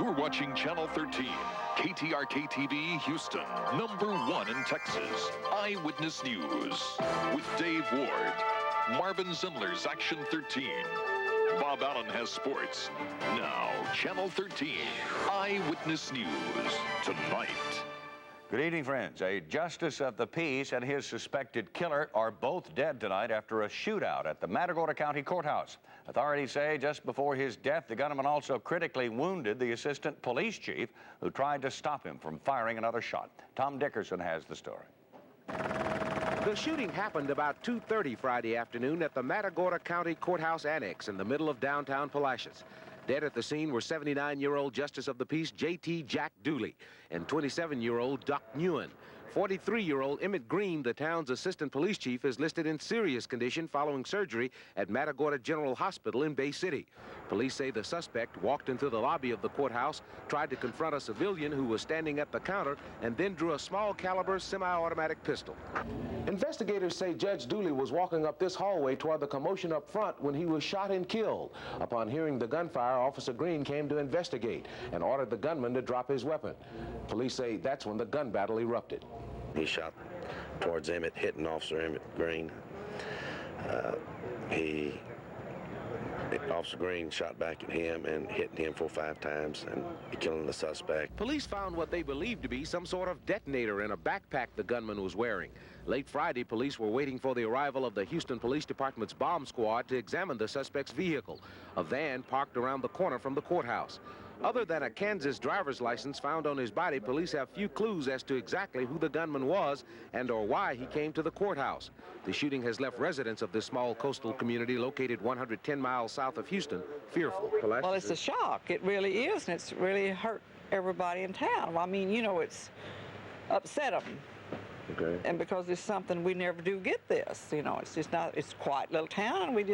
You're watching Channel 13, KTRK TV, Houston, #1 in Texas. Eyewitness News with Dave Ward. Marvin Zindler's Action 13. Bob Allen has sports. Now, Channel 13, Eyewitness News, tonight. Good evening, friends. A justice of the peace and his suspected killer are both dead tonight after a shootout at the Matagorda County Courthouse. Authorities say just before his death, the gunman also critically wounded the assistant police chief who tried to stop him from firing another shot. Tom Dickerson has the story. The shooting happened about 2:30 Friday afternoon at the Matagorda County Courthouse Annex in the middle of downtown Palacios. Dead at the scene were 79-year-old Justice of the Peace J.T. Jack Dooley and 27-year-old Doc Nguyen. 43-year-old Emmett Green, the town's assistant police chief, is listed in serious condition following surgery at Matagorda General Hospital in Bay City. Police say the suspect walked into the lobby of the courthouse, tried to confront a civilian who was standing at the counter, and then drew a small-caliber semi-automatic pistol. Investigators say Judge Dooley was walking up this hallway toward the commotion up front when he was shot and killed. Upon hearing the gunfire, Officer Green came to investigate and ordered the gunman to drop his weapon. Police say that's when the gun battle erupted. He shot towards Emmett, hitting Officer Emmett Green. Officer Green shot back at him and hit him 4 or 5 times and killing the suspect. Police found what they believed to be some sort of detonator in a backpack the gunman was wearing. Late Friday, police were waiting for the arrival of the Houston Police Department's bomb squad to examine the suspect's vehicle, a van parked around the corner from the courthouse. Other than a Kansas driver's license found on his body, police have few clues as to exactly who the gunman was and or why he came to the courthouse. The shooting has left residents of this small coastal community located 110 miles south of Houston fearful. Well, it's a shock. It really is, and it's really hurt everybody in town. I mean, you know, it's upset them. Okay. And because it's something we never do get this, you know, it's just not, it's a quiet little town, and it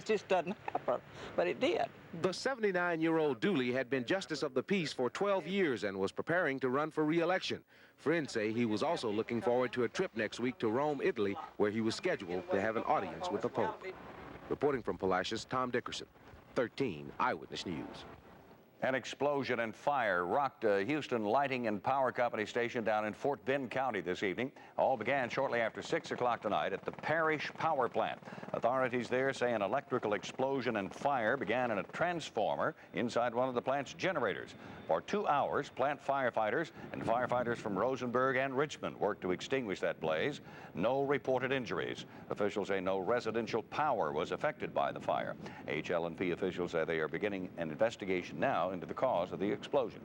just doesn't happen, but it did. The 79-year-old Dooley had been Justice of the Peace for 12 years and was preparing to run for re-election. Friends say he was also looking forward to a trip next week to Rome, Italy, where he was scheduled to have an audience with the Pope. Reporting from Palacios, Tom Dickerson, 13 Eyewitness News. An explosion and fire rocked a Houston Lighting and Power Company station down in Fort Bend County this evening. All began shortly after 6 o'clock tonight at the Parish Power Plant. Authorities there say an electrical explosion and fire began in a transformer inside one of the plant's generators. For 2 hours, plant firefighters and firefighters from Rosenberg and Richmond worked to extinguish that blaze. No reported injuries. Officials say no residential power was affected by the fire. HL&P officials say they are beginning an investigation now into the cause of the explosion.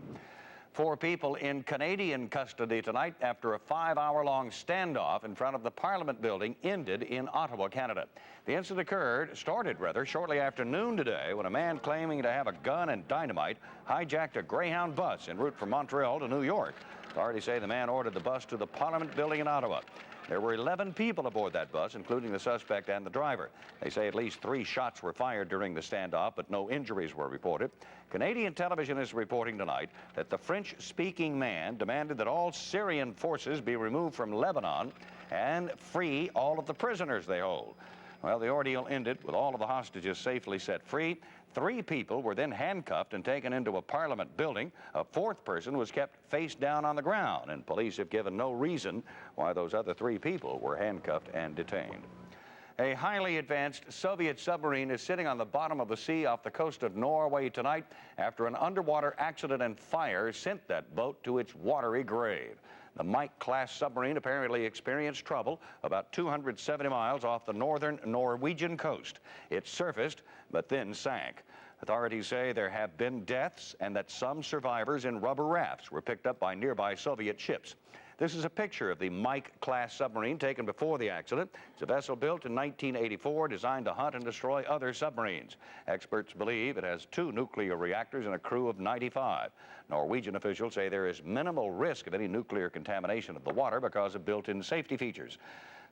4 people in Canadian custody tonight after a 5-hour-long standoff in front of the Parliament building ended in Ottawa, Canada. The incident started shortly after noon today when a man claiming to have a gun and dynamite hijacked a Greyhound bus en route from Montreal to New York. Authorities say the man ordered the bus to the Parliament building in Ottawa. There were 11 people aboard that bus, including the suspect and the driver. They say at least 3 shots were fired during the standoff, but no injuries were reported. Canadian television is reporting tonight that the French-speaking man demanded that all Syrian forces be removed from Lebanon and free all of the prisoners they hold. Well, the ordeal ended with all of the hostages safely set free. 3 people were then handcuffed and taken into a Parliament building. A 4th person was kept face down on the ground, and police have given no reason why those other 3 people were handcuffed and detained. A highly advanced Soviet submarine is sitting on the bottom of the sea off the coast of Norway tonight after an underwater accident and fire sent that boat to its watery grave. The Mike-class submarine apparently experienced trouble about 270 miles off the northern Norwegian coast. It surfaced, but then sank. Authorities say there have been deaths and that some survivors in rubber rafts were picked up by nearby Soviet ships. This is a picture of the Mike-class submarine taken before the accident. It's a vessel built in 1984 designed to hunt and destroy other submarines. Experts believe it has 2 nuclear reactors and a crew of 95. Norwegian officials say there is minimal risk of any nuclear contamination of the water because of built-in safety features.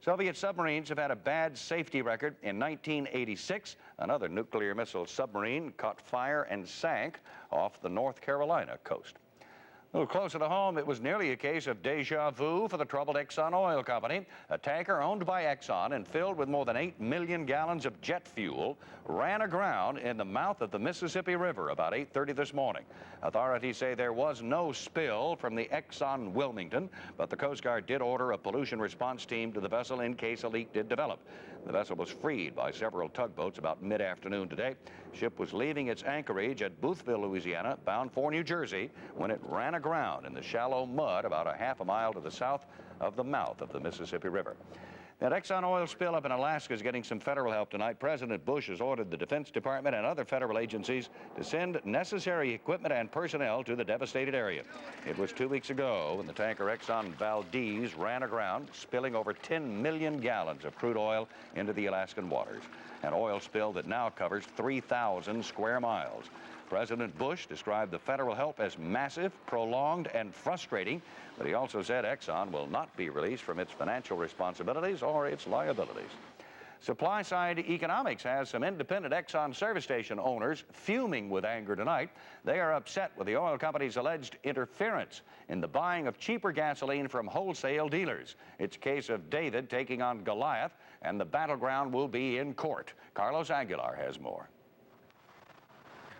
Soviet submarines have had a bad safety record. In 1986, another nuclear missile submarine caught fire and sank off the North Carolina coast. A little closer to home, it was nearly a case of deja vu for the troubled Exxon Oil Company. A tanker owned by Exxon and filled with more than 8 million gallons of jet fuel ran aground in the mouth of the Mississippi River about 8:30 this morning. Authorities say there was no spill from the Exxon Wilmington, but the Coast Guard did order a pollution response team to the vessel in case a leak did develop. The vessel was freed by several tugboats about mid-afternoon today. The ship was leaving its anchorage at Boothville, Louisiana, bound for New Jersey, when it ran aground in the shallow mud about a half a mile to the south of the mouth of the Mississippi River. That Exxon oil spill up in Alaska is getting some federal help tonight. President Bush has ordered the Defense Department and other federal agencies to send necessary equipment and personnel to the devastated area. It was 2 weeks ago when the tanker Exxon Valdez ran aground, spilling over 10 million gallons of crude oil into the Alaskan waters. An oil spill that now covers 3,000 square miles. President Bush described the federal help as massive, prolonged, and frustrating, but he also said Exxon will not be released from its financial responsibilities or its liabilities. Supply-side economics has some independent Exxon service station owners fuming with anger tonight. They are upset with the oil company's alleged interference in the buying of cheaper gasoline from wholesale dealers. It's a case of David taking on Goliath, and the battleground will be in court. Carlos Aguilar has more.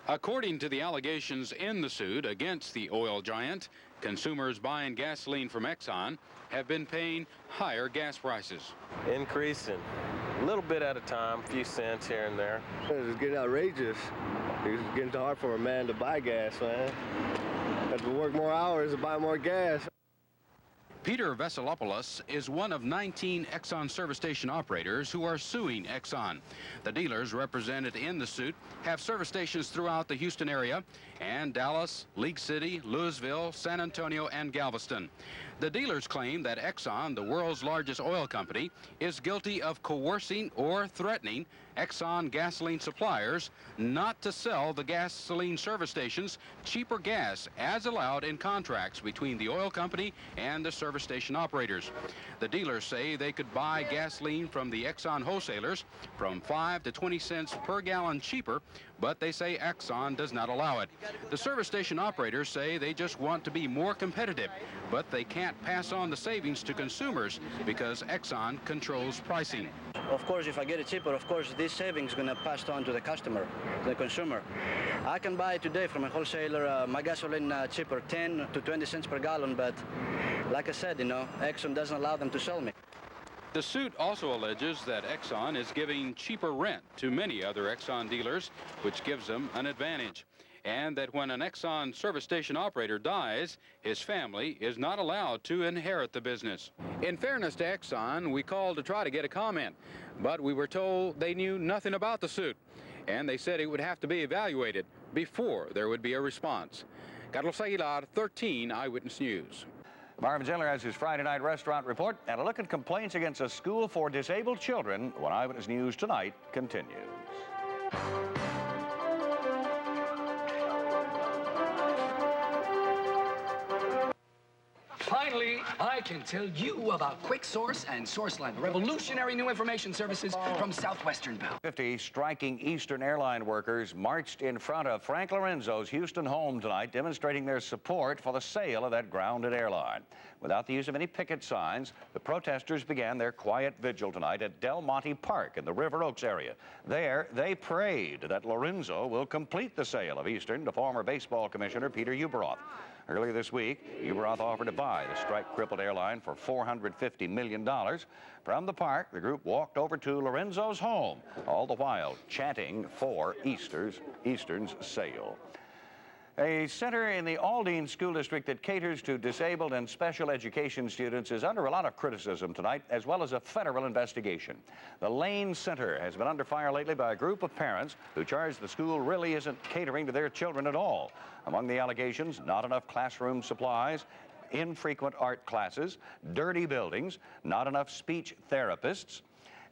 According to the allegations in the suit against the oil giant, consumers buying gasoline from Exxon have been paying higher gas prices. Increasing a little bit at a time, a few cents here and there. It's getting outrageous. It's getting hard for a man to buy gas, man. Have to work more hours to buy more gas. Peter Veselopoulos is one of 19 Exxon service station operators who are suing Exxon. The dealers represented in the suit have service stations throughout the Houston area and Dallas, League City, Louisville, San Antonio, and Galveston. The dealers claim that Exxon, the world's largest oil company, is guilty of coercing or threatening Exxon gasoline suppliers not to sell the gasoline service stations cheaper gas as allowed in contracts between the oil company and the service station operators. The dealers say they could buy gasoline from the Exxon wholesalers from 5 to 20 cents per gallon cheaper, but they say Exxon does not allow it. The service station operators say they just want to be more competitive, but they can't pass on the savings to consumers because Exxon controls pricing. Of course, if I get it cheaper, of course, this savings is going to pass on to the customer, the consumer. I can buy today from a wholesaler my gasoline cheaper, 10 to 20 cents per gallon, but like I said, you know, Exxon doesn't allow them to sell me. The suit also alleges that Exxon is giving cheaper rent to many other Exxon dealers, which gives them an advantage, and that when an Exxon service station operator dies, his family is not allowed to inherit the business. In fairness to Exxon, we called to try to get a comment, but we were told they knew nothing about the suit, and they said it would have to be evaluated before there would be a response. Carlos Aguilar, 13 Eyewitness News. Marvin Ziller has his Friday night restaurant report and a look at complaints against a school for disabled children when Eyewitness News Tonight continues. Finally, I can tell you about Quick Source and Sourceline, revolutionary new information services from Southwestern Bell. 50 striking Eastern airline workers marched in front of Frank Lorenzo's Houston home tonight, demonstrating their support for the sale of that grounded airline. Without the use of any picket signs, the protesters began their quiet vigil tonight at Del Monte Park in the River Oaks area. There, they prayed that Lorenzo will complete the sale of Eastern to former baseball commissioner Peter Uberoth. Earlier this week, Uberoth offered to buy the strike-crippled airline for $450 million. From the park, the group walked over to Lorenzo's home, all the while chanting for Eastern's sale. A center in the Aldine School District that caters to disabled and special education students is under a lot of criticism tonight, as well as a federal investigation. The Lane Center has been under fire lately by a group of parents who charge the school really isn't catering to their children at all. Among the allegations, not enough classroom supplies, infrequent art classes, dirty buildings, not enough speech therapists,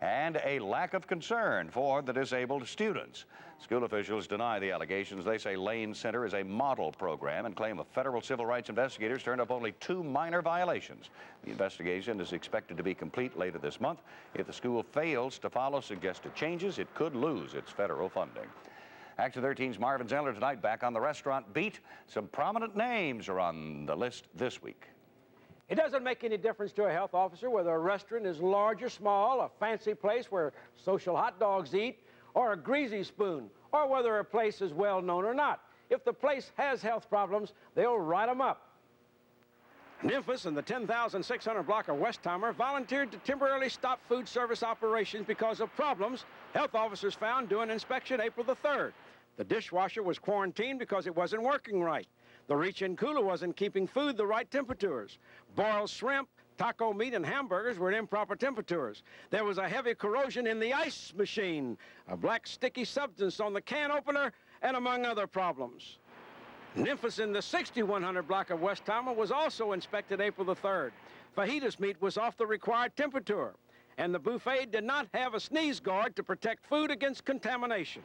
and a lack of concern for the disabled students. School officials deny the allegations. They say Lane Center is a model program and claim a federal civil rights investigators turned up only 2 minor violations. The investigation is expected to be complete later this month. If the school fails to follow suggested changes, it could lose its federal funding. Action 13's Marvin Zeller tonight back on the restaurant beat. Some prominent names are on the list this week. It doesn't make any difference to a health officer whether a restaurant is large or small, a fancy place where social hot dogs eat, or a greasy spoon, or whether a place is well known or not. If the place has health problems, they'll write them up. Memphis and the 10,600 block of Westheimer volunteered to temporarily stop food service operations because of problems health officers found during inspection April the 3rd. The dishwasher was quarantined because it wasn't working right. The reach-in cooler wasn't keeping food the right temperatures. Boiled shrimp, taco meat, and hamburgers were at improper temperatures. There was a heavy corrosion in the ice machine, a black sticky substance on the can opener, and among other problems. Memphis in the 6100 block of Westheimer was also inspected April the 3rd. Fajitas meat was off the required temperature, and the buffet did not have a sneeze guard to protect food against contamination.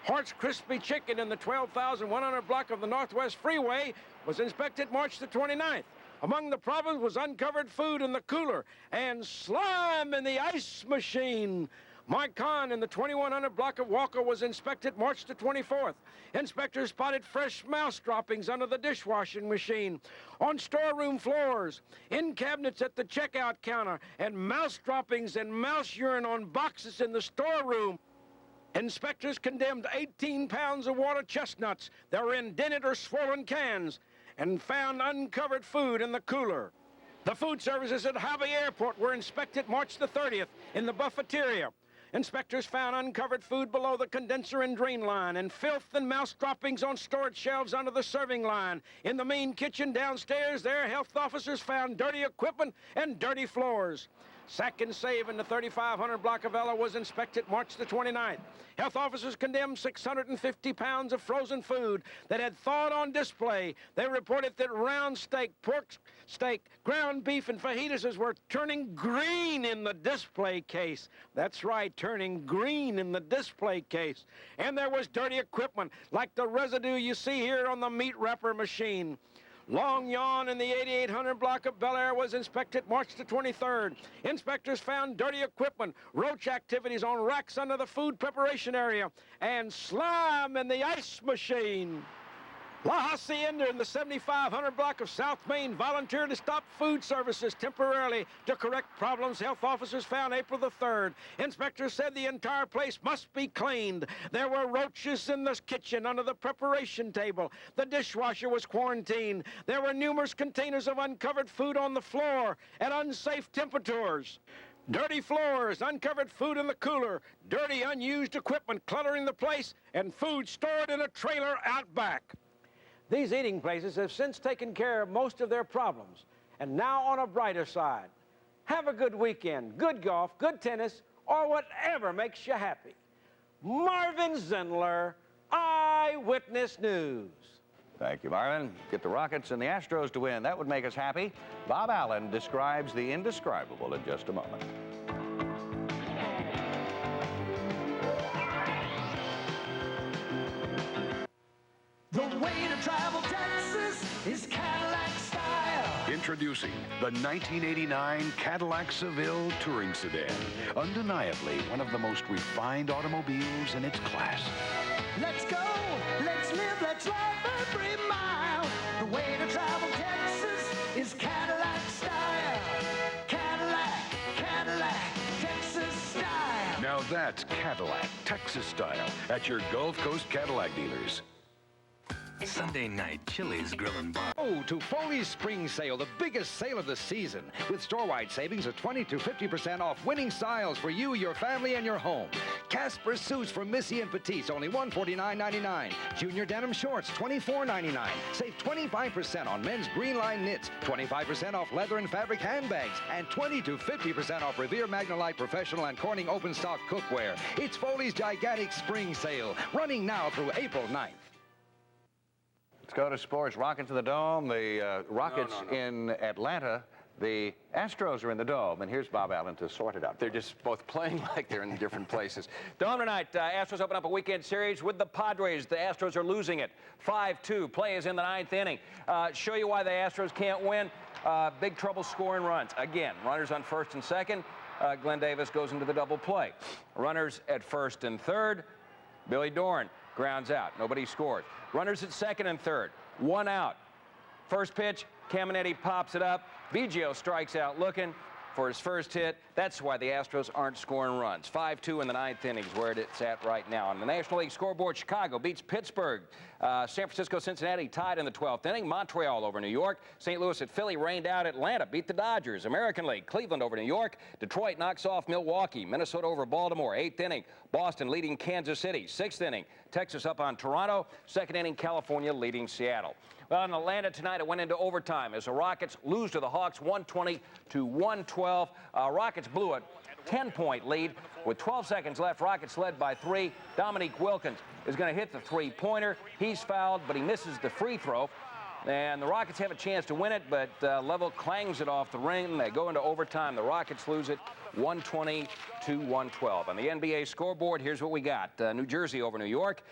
Hart's Crispy Chicken in the 12,100 block of the Northwest Freeway was inspected March the 29th. Among the problems was uncovered food in the cooler and slime in the ice machine. Mike Kahn in the 2100 block of Walker was inspected March the 24th. Inspectors spotted fresh mouse droppings under the dishwashing machine, on storeroom floors, in cabinets at the checkout counter, and mouse droppings and mouse urine on boxes in the storeroom. Inspectors condemned 18 pounds of water chestnuts that were in dented or swollen cans and found uncovered food in the cooler. The food services at Hobby Airport were inspected March the 30th in the buffeteria. Inspectors found uncovered food below the condenser and drain line and filth and mouse droppings on storage shelves under the serving line. In the main kitchen downstairs, their health officers found dirty equipment and dirty floors. Sack and Save in the 3500 block of Ella was inspected March the 29th. Health officers condemned 650 pounds of frozen food that had thawed on display. They reported that round steak, pork steak, ground beef, and fajitas were turning green in the display case. That's right, turning green in the display case. And there was dirty equipment, like the residue you see here on the meat wrapper machine. Long Yawn in the 8800 block of Bel Air was inspected March the 23rd. Inspectors found dirty equipment, roach activities on racks under the food preparation area, and slime in the ice machine. La Hacienda in the 7500 block of South Main volunteered to stop food services temporarily to correct problems health officers found April the 3rd. Inspectors said the entire place must be cleaned. There were roaches in the kitchen under the preparation table. The dishwasher was quarantined. There were numerous containers of uncovered food on the floor at unsafe temperatures. Dirty floors, uncovered food in the cooler, dirty unused equipment cluttering the place, and food stored in a trailer out back. These eating places have since taken care of most of their problems. And now on a brighter side, have a good weekend, good golf, good tennis, or whatever makes you happy. Marvin Zindler, Eyewitness News. Thank you, Marvin. Get the Rockets and the Astros to win. That would make us happy. Bob Allen describes the indescribable in just a moment. The way to travel Texas is Cadillac style. Introducing the 1989 Cadillac Seville Touring Sedan. Undeniably one of the most refined automobiles in its class. Let's go, let's live, let's love every mile. The way to travel Texas is Cadillac style. Cadillac, Cadillac, Texas style. Now that's Cadillac, Texas style, at your Gulf Coast Cadillac dealers. Sunday night, Chili's Grillin' Bar. Oh, to Foley's Spring Sale, the biggest sale of the season, with store-wide savings of 20 to 50% off winning styles for you, your family, and your home. Casper suits for Missy and Petite, only $149.99. Junior denim shorts, $24.99. Save 25% on men's green line knits, 25% off leather and fabric handbags, and 20 to 50% off Revere Magnolite Professional and Corning Open Stock cookware. It's Foley's gigantic spring sale, running now through April 9th. Let's go to sports. Rockets in the Dome. The Rockets in Atlanta. The Astros are in the Dome. And here's Bob Allen to sort it out. They're just both playing like they're in different places. Dome tonight, Astros open up a weekend series with the Padres. The Astros are losing it 5-2. Play is in the 9th inning. Show you why the Astros can't win. Big trouble scoring runs. Again, runners on first and second. Glenn Davis goes into the double play. Runners at first and third. Billy Dorn grounds out. Nobody scores. Runners at second and third. One out. First pitch, Caminetti pops it up. Biggio strikes out looking for his first hit. That's why the Astros aren't scoring runs. 5-2 in the ninth inning is where it's at right now. On the National League scoreboard, Chicago beats Pittsburgh. San Francisco, Cincinnati tied in the 12th inning. Montreal over New York. St. Louis at Philly rained out Atlanta. Beat the Dodgers. American League, Cleveland over New York. Detroit knocks off Milwaukee. Minnesota over Baltimore. 8th inning. Boston leading Kansas City. 6th inning. Texas up on Toronto. 2nd inning, California leading Seattle. Well, in Atlanta tonight, it went into overtime as the Rockets lose to the Hawks 120-112. Rockets blew a 10-point lead with 12 seconds left. Rockets led by 3. Dominique Wilkins is going to hit the three-pointer. He's fouled, but he misses the free throw. And the Rockets have a chance to win it, but Level clangs it off the ring. They go into overtime. The Rockets lose it 120-112. On the NBA scoreboard, here's what we got. New Jersey over New York.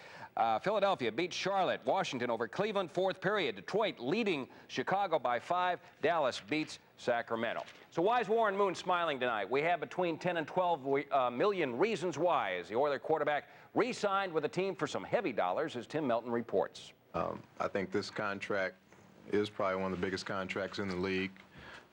Philadelphia beats Charlotte. Washington over Cleveland. 4th period. Detroit leading Chicago by 5. Dallas beats Sacramento. So why is Warren Moon smiling tonight? We have between 10 and 12 million reasons why, as the Oilers quarterback re-signed with the team for some heavy dollars, as Tim Melton reports. I think this contract is probably one of the biggest contracts in the league.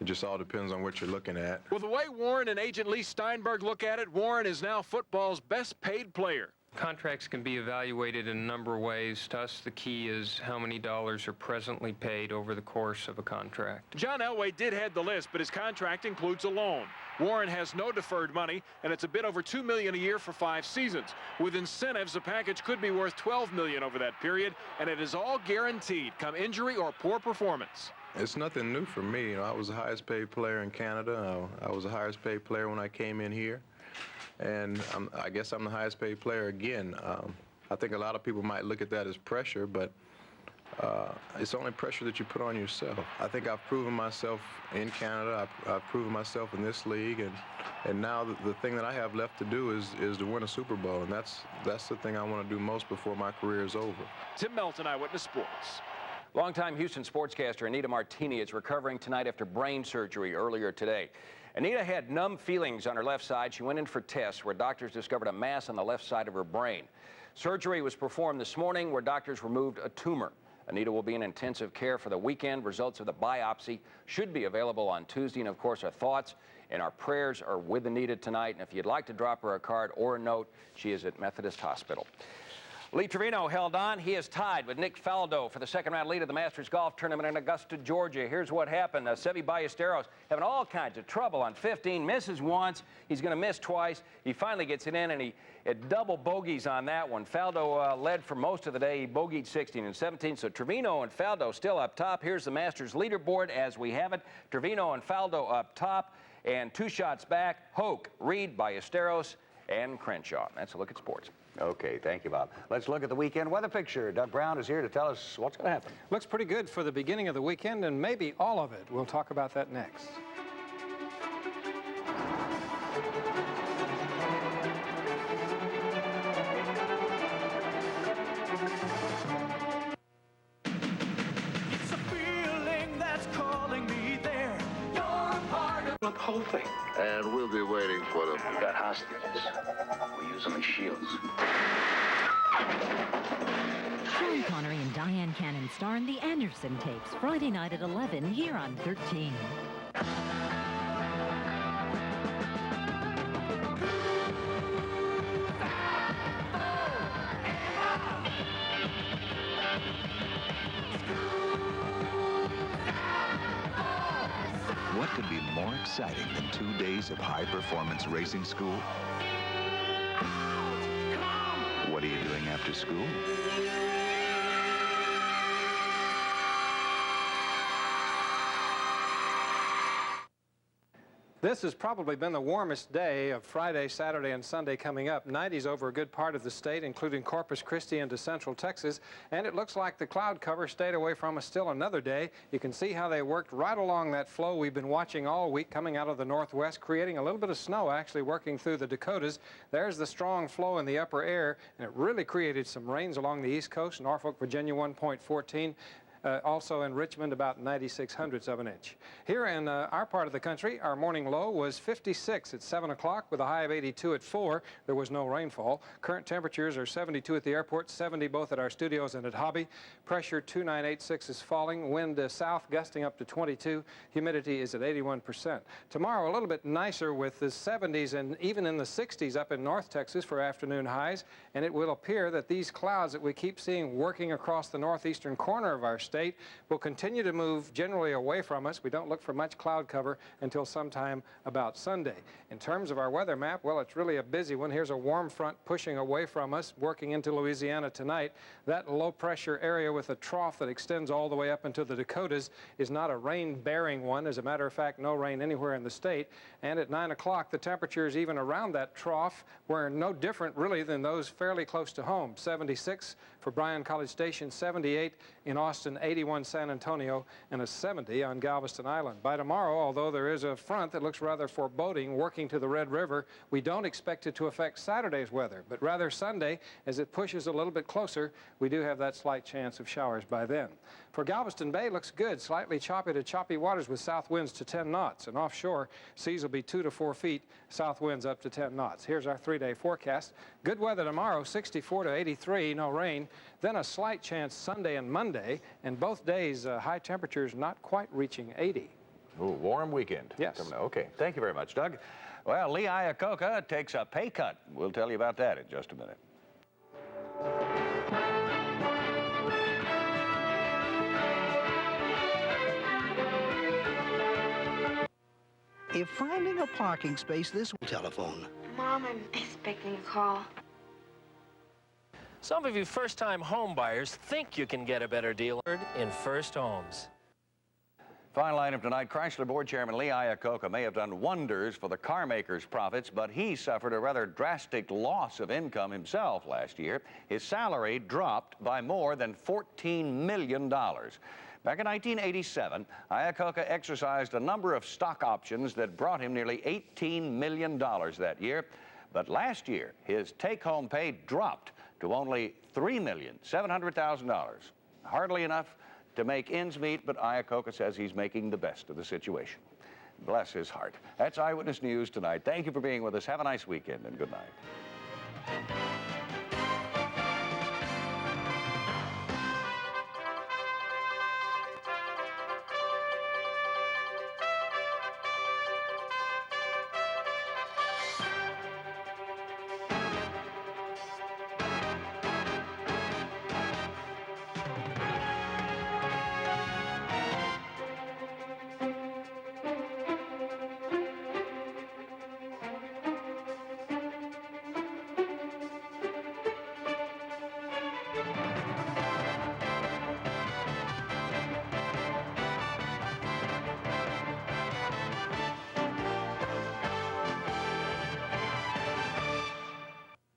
It just all depends on what you're looking at. Well, the way Warren and agent Lee Steinberg look at it, Warren is now football's best paid player. Contracts can be evaluated in a number of ways. To us, the key is how many dollars are presently paid over the course of a contract. John Elway did head the list, but his contract includes a loan. Warren has no deferred money, and it's a bit over $2 million a year for 5 seasons. With incentives, the package could be worth $12 million over that period, and it is all guaranteed, come injury or poor performance. It's nothing new for me. You know, I was the highest paid player in Canada. I was the highest paid player when I came in here. And I guess I'm the highest paid player again. I think a lot of people might look at that as pressure, but it's only pressure that you put on yourself. I think I've proven myself in Canada. I've proven myself in this league, and now the thing that I have left to do is to win a Super Bowl, and that's the thing I want to do most before my career is over. Tim Melton, Eyewitness Sports. Longtime Houston sportscaster Anita Martini is recovering tonight after brain surgery earlier today. Anita had numb feelings on her left side. She went in for tests where doctors discovered a mass on the left side of her brain. Surgery was performed this morning where doctors removed a tumor. Anita will be in intensive care for the weekend. Results of the biopsy should be available on Tuesday. And of course, our thoughts and our prayers are with Anita tonight. And if you'd like to drop her a card or a note, she is at Methodist Hospital. Lee Trevino held on. He is tied with Nick Faldo for the second-round lead of the Masters Golf Tournament in Augusta, Georgia. Here's what happened. Seve Ballesteros having all kinds of trouble on 15, misses once. He's going to miss twice. He finally gets it in, and he had double bogeys on that one. Faldo led for most of the day. He bogeyed 16 and 17, so Trevino and Faldo still up top. Here's the Masters leaderboard as we have it. Trevino and Faldo up top, and 2 shots back, Hoke, Reed, Ballesteros, and Crenshaw. That's a look at sports. Okay, thank you, Bob. Let's look at the weekend weather picture. Doug Brown is here to tell us what's going to happen. Looks pretty good for the beginning of the weekend, and maybe all of it. We'll talk about that next. It's a feeling that's calling me there. You're part of the whole thing. And we'll be waiting for them. We've got hostages. We use them as shields. Sean Connery and Diane Cannon star in The Anderson Tapes, Friday night at 11 here on 13. What could be more exciting than 2 days of high-performance racing school? What are you doing after school? This has probably been the warmest day of Friday, Saturday, and Sunday coming up. 90s over a good part of the state, including Corpus Christi into central Texas. And it looks like the cloud cover stayed away from us still another day. You can see how they worked right along that flow we've been watching all week coming out of the northwest, creating a little bit of snow actually working through the Dakotas. There's the strong flow in the upper air, and it really created some rains along the east coast. Norfolk, Virginia, 1.14. Also in Richmond, about 96/100ths of an inch. Here in our part of the country, our morning low was 56 at 7 o'clock with a high of 82 at 4. There was no rainfall. Current temperatures are 72 at the airport, 70 both at our studios and at Hobby. Pressure 2986 is falling. Wind south gusting up to 22. Humidity is at 81%. Tomorrow a little bit nicer with the 70s and even in the 60s up in North Texas for afternoon highs. And it will appear that these clouds that we keep seeing working across the northeastern corner of our state will continue to move generally away from us. We don't look for much cloud cover until sometime about Sunday. In terms of our weather map, well, it's really a busy one. Here's a warm front pushing away from us, working into Louisiana tonight. That low pressure area with a trough that extends all the way up into the Dakotas is not a rain-bearing one. As a matter of fact, no rain anywhere in the state. And at 9 o'clock, the temperatures even around that trough were no different really than those fairly close to home. 76 for Bryan College Station, 78 in Austin, 81 San Antonio, and a 70 on Galveston Island. By tomorrow, although there is a front that looks rather foreboding working to the Red River, we don't expect it to affect Saturday's weather, but rather Sunday, as it pushes a little bit closer, we do have that slight chance of showers by then. For Galveston Bay, looks good. Slightly choppy to choppy waters with south winds to 10 knots. And offshore, seas will be 2 to 4 feet, south winds up to 10 knots. Here's our 3-day forecast. Good weather tomorrow, 64 to 83, no rain. Then a slight chance Sunday and Monday, and both days high temperatures not quite reaching 80. Ooh, warm weekend. Yes. Okay, thank you very much, Doug. Well, Lee Iacocca takes a pay cut. We'll tell you about that in just a minute. If finding a parking space this telephone. Mom, I'm expecting a call. Some of you first-time home buyers think you can get a better deal in First Homes. Final item tonight, Chrysler Board Chairman Lee Iacocca may have done wonders for the car maker's profits, but he suffered a rather drastic loss of income himself last year. His salary dropped by more than $14 million. Back in 1987, Iacocca exercised a number of stock options that brought him nearly $18 million that year. But last year, his take-home pay dropped to only $3,700,000. Hardly enough to make ends meet, but Iacocca says he's making the best of the situation. Bless his heart. That's Eyewitness News tonight. Thank you for being with us. Have a nice weekend and good night.